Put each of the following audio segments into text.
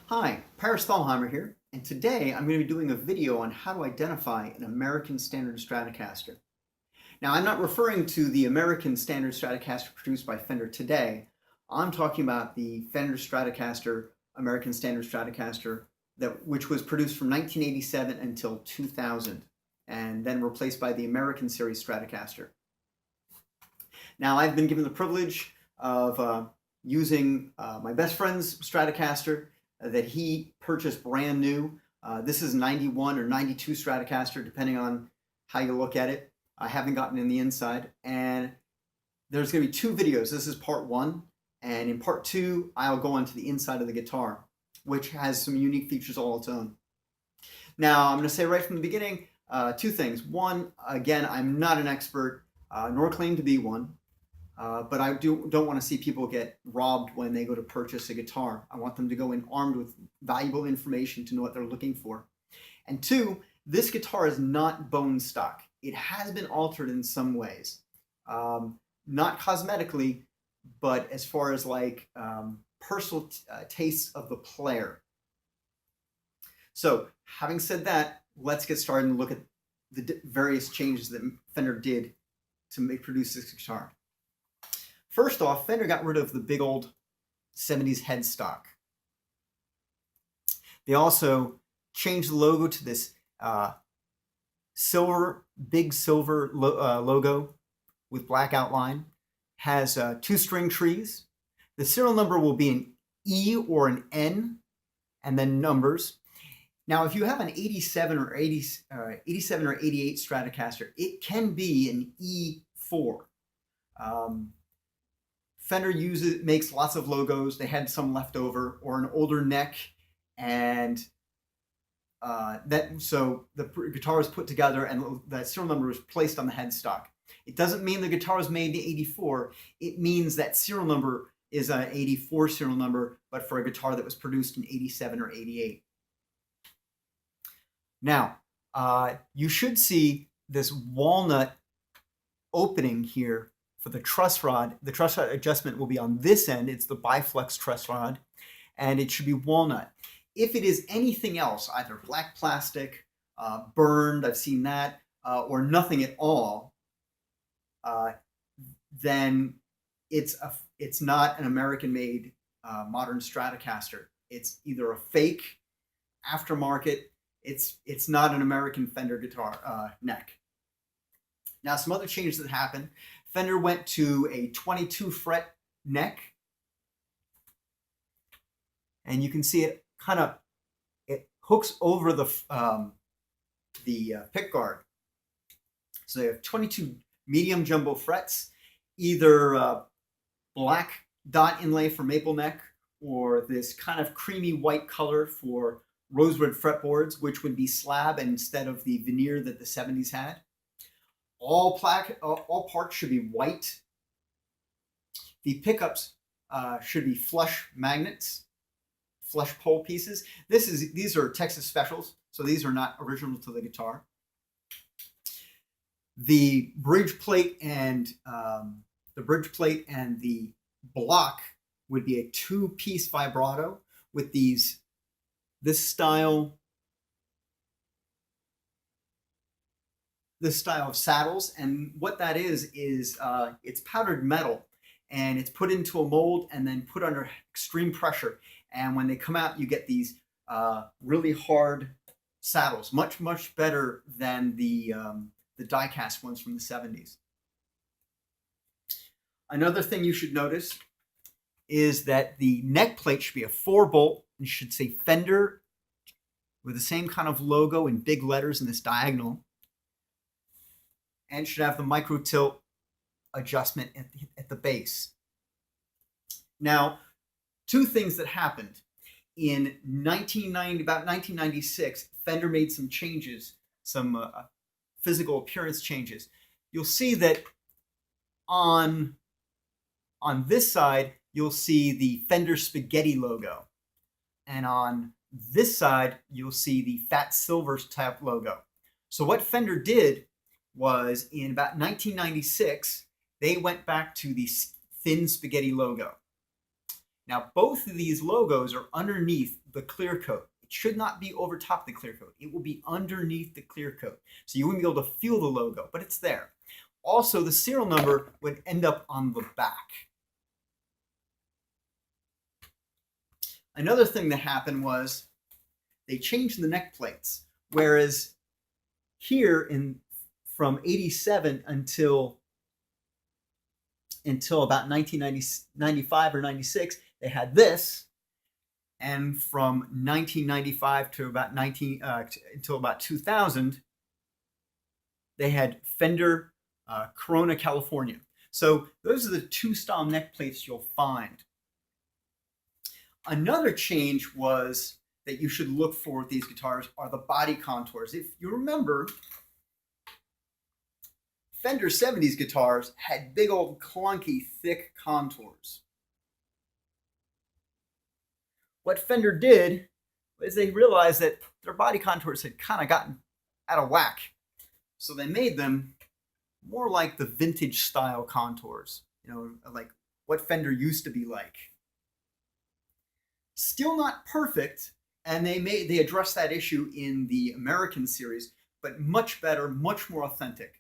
Hi, Paris Thalheimer here, and today I'm going to be doing a video on how to identify an American Standard Stratocaster. Now, I'm not referring to the American Standard Stratocaster produced by Fender today. I'm talking about the Fender Stratocaster, American Standard Stratocaster, which was produced from 1987 until 2000, and then replaced by the American Series Stratocaster. Now, I've been given the privilege of using my best friend's Stratocaster that he purchased brand new. This is 91 or 92 Stratocaster, depending on how you look at it. I haven't gotten in the inside, and there's going to be two videos. This is part one, and in part two, I'll go onto the inside of the guitar, which has some unique features all its own. Now, I'm going to say right from the beginning, two things. One, again, I'm not an expert, nor claim to be one. But I don't want to see people get robbed when they go to purchase a guitar. I want them to go in armed with valuable information to know what they're looking for. And two, this guitar is not bone stock. It has been altered in some ways. Not cosmetically, but as far as like personal tastes of the player. So having said that, let's get started and look at the various changes that Fender did to produce this guitar. First off, Fender got rid of the big old 70s headstock. They also changed the logo to this big silver logo with black outline. Has two string trees. The serial number will be an E or an N, and then numbers. Now, if you have an 87 or 88 Stratocaster, it can be an E4. Fender makes lots of logos. They had some left over, or an older neck, and so the guitar was put together and that serial number was placed on the headstock. It doesn't mean the guitar was made in '84. It means that serial number is an '84 serial number, but for a guitar that was produced in '87 or '88. Now, you should see this walnut opening here for the truss rod. The truss rod adjustment will be on this end. It's the biflex truss rod, and it should be walnut. If it is anything else, either black plastic, burned, I've seen that, or nothing at all, then it's not an American-made modern Stratocaster. It's either a fake, aftermarket. It's not an American Fender guitar neck. Now, some other changes that happened. Fender went to a 22 fret neck, and you can see it it hooks over the pick guard. So you have 22 medium jumbo frets, either black dot inlay for maple neck, or this kind of creamy white color for rosewood fretboards, which would be slab instead of the veneer that the 70s had. All parts should be white. The pickups should be flush magnets, flush pole pieces. These are Texas specials, so these are not original to the guitar. The bridge plate and the block would be a two-piece vibrato with this style of saddles, and what that is it's powdered metal, and it's put into a mold and then put under extreme pressure, and when they come out you get these really hard saddles, much better than the die-cast ones from the 70s. Another thing you should notice is that the neck plate should be a 4-bolt, and should say Fender with the same kind of logo in big letters in this diagonal, and should have the micro tilt adjustment at the base. Now, two things that happened. In about 1996, Fender made some changes, some physical appearance changes. You'll see that on this side, you'll see the Fender Spaghetti logo. And on this side, you'll see the Fat Silver type logo. So what Fender did was, in about 1996, they went back to the thin spaghetti logo. Now, both of these logos are underneath the clear coat. It should not be over top the clear coat. It will be underneath the clear coat. So you wouldn't be able to feel the logo, but it's there. Also, the serial number would end up on the back. Another thing that happened was they changed the neck plates, whereas here from 87 until about 1995 or 96, they had this, and from 1995 to about until about 2000, they had Fender Corona California. So those are the two style neck plates you'll find. Another change was that you should look for with these guitars are the body contours. If you remember, Fender 70s guitars had big old clunky thick contours. What Fender did was they realized that their body contours had kind of gotten out of whack. So they made them more like the vintage style contours, you know, like what Fender used to be like. Still not perfect, and they addressed that issue in the American series, but much better, much more authentic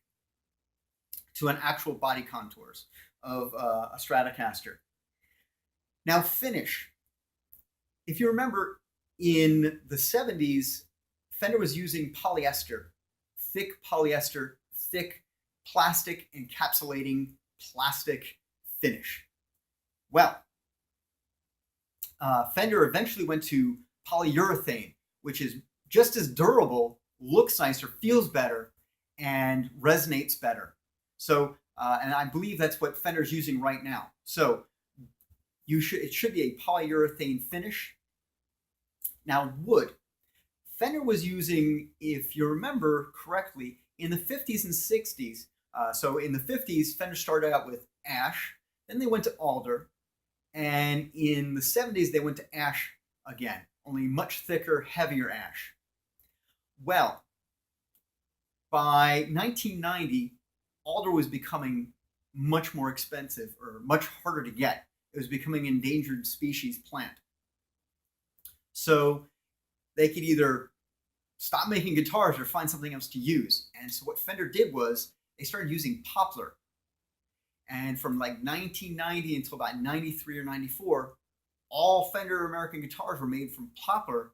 to an actual body contours of a Stratocaster. Now finish. If you remember, in the 70s, Fender was using polyester, thick plastic encapsulating plastic finish. Well, Fender eventually went to polyurethane, which is just as durable, looks nicer, feels better, and resonates better. So, and I believe that's what Fender's using right now. So, it should be a polyurethane finish. Now, wood. Fender was using, if you remember correctly, in the 50s and 60s. So in the 50s, Fender started out with ash, then they went to alder, and in the 70s, they went to ash again, only much thicker, heavier ash. Well, by 1990, alder was becoming much more expensive or much harder to get. It was becoming an endangered species plant. So they could either stop making guitars or find something else to use. And so what Fender did was they started using poplar. And from like 1990 until about 93 or 94, all Fender American guitars were made from poplar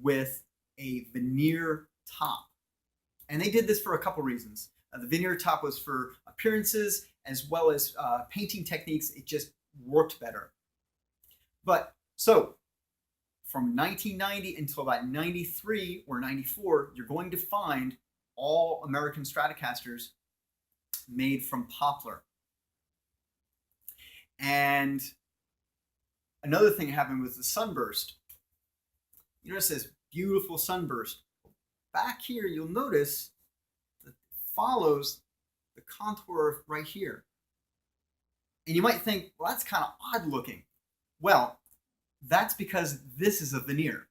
with a veneer top. And they did this for a couple reasons. The veneer top was for appearances as well as painting techniques. It just worked better. But so from 1990 until about 93 or 94, you're going to find all American Stratocasters made from poplar. And another thing happened with the sunburst. You notice this beautiful sunburst. Back here, you'll notice that it follows the contour right here. And you might think, well, that's kind of odd looking. Well, that's because this is a veneer.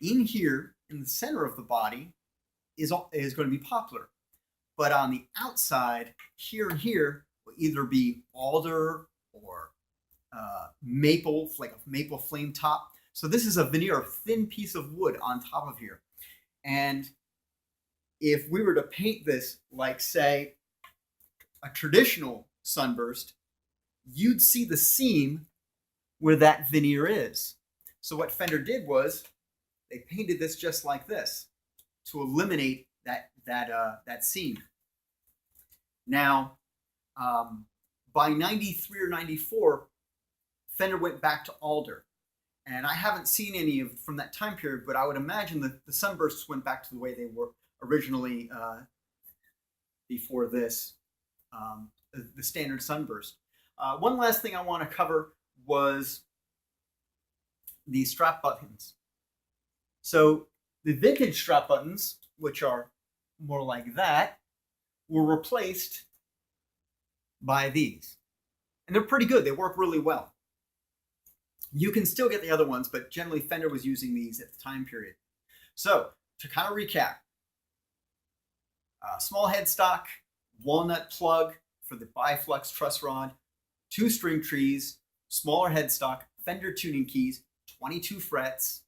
In here, in the center of the body, is going to be poplar. But on the outside, here and here, will either be alder or maple, like a maple flame top. So this is a veneer, a thin piece of wood on top of here. And if we were to paint this like, say, a traditional sunburst, you'd see the seam where that veneer is. So what Fender did was they painted this just like this to eliminate that seam. Now, by 93 or 94, Fender went back to alder. And I haven't seen any from that time period, but I would imagine that the sunbursts went back to the way they were originally before this, the standard sunburst. One last thing I want to cover was the strap buttons. So the vintage strap buttons, which are more like that, were replaced by these. And they're pretty good. They work really well. You can still get the other ones, but generally Fender was using these at the time period. So to kind of recap, small headstock, walnut plug for the biflex truss rod, 2 string trees, smaller headstock, Fender tuning keys, 22 frets,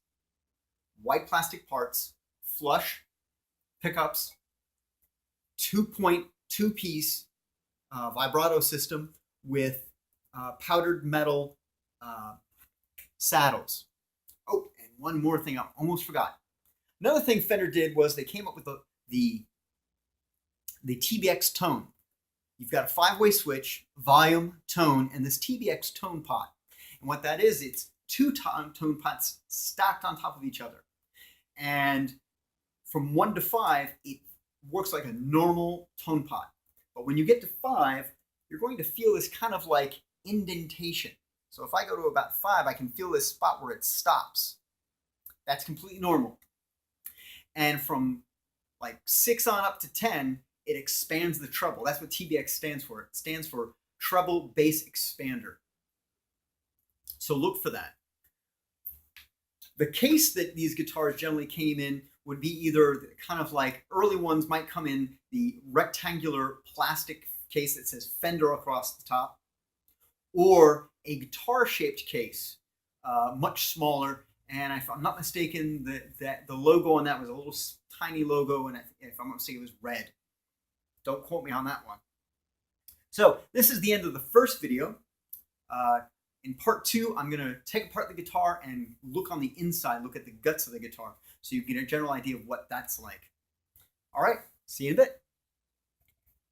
white plastic parts, flush pickups, 2.2-piece vibrato system with powdered metal saddles. Oh, and one more thing I almost forgot. Another thing Fender did was they came up with the TBX tone. You've got a 5-way switch, volume, tone, and this TBX tone pot. And what that is, it's 2 tone pots stacked on top of each other. And from 1 to 5, it works like a normal tone pot. But when you get to 5, you're going to feel this kind of like indentation. So if I go to about 5, I can feel this spot where it stops. That's completely normal. And from like 6 on up to 10, it expands the treble. That's what TBX stands for. It stands for treble bass expander. So look for that. The case that these guitars generally came in would be either kind of like early ones might come in the rectangular plastic case that says Fender across the top, or a guitar-shaped case, much smaller. And if I'm not mistaken, the logo on that was a little tiny logo, and if I'm not mistaken, it was red. Don't quote me on that one. So this is the end of the first video. In part 2, I'm going to take apart the guitar and look on the inside, look at the guts of the guitar, so you get a general idea of what that's like. All right, see you in a bit.